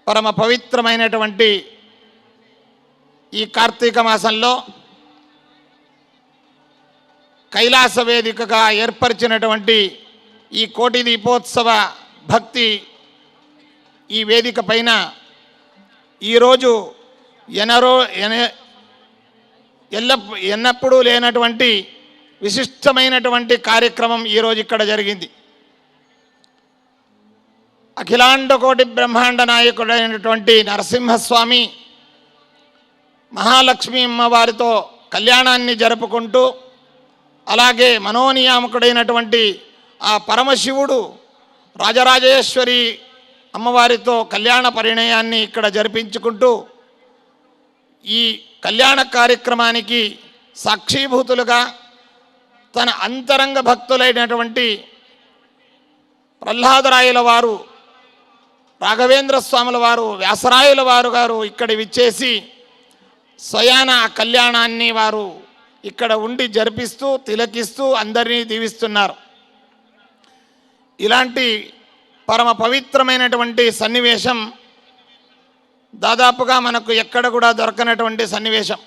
పరమ పవిత్రమైనటువంటి ఈ కార్తీక మాసంలో కైలాస వేదికగా ఏర్పరిచినటువంటి ఈ కోటి దీపోత్సవ భక్తి ఈ వేదిక పైన ఈరోజు ఎన్నప్పుడూ లేనటువంటి విశిష్టమైనటువంటి కార్యక్రమం ఈరోజు ఇక్కడ జరిగింది. అఖిలాండ కోటి బ్రహ్మాండ నాయకుడైనటువంటి నరసింహస్వామి మహాలక్ష్మి అమ్మవారితో కళ్యాణాన్ని జరుపుకుంటూ, అలాగే మనోనియామకుడైనటువంటి ఆ పరమశివుడు రాజరాజేశ్వరి అమ్మవారితో కళ్యాణ పరిణయాన్ని ఇక్కడ జరిపించుకుంటూ ఈ కళ్యాణ కార్యక్రమానికి సాక్షీభూతులుగా తన అంతరంగ భక్తులైనటువంటి ప్రహ్లాదరాయల వారు, రాఘవేంద్ర స్వాముల వారు, వ్యాసరాయల వారు గారు ఇక్కడ విచ్చేసి స్వయాన ఆ కళ్యాణాన్ని వారు ఇక్కడ ఉండి జరిపిస్తూ తిలకిస్తూ అందరినీ దీవిస్తున్నారు. ఇలాంటి పరమ పవిత్రమైనటువంటి సన్నివేశం దాదాపుగా మనకు ఎక్కడ కూడా దొరకనటువంటి సన్నివేశం.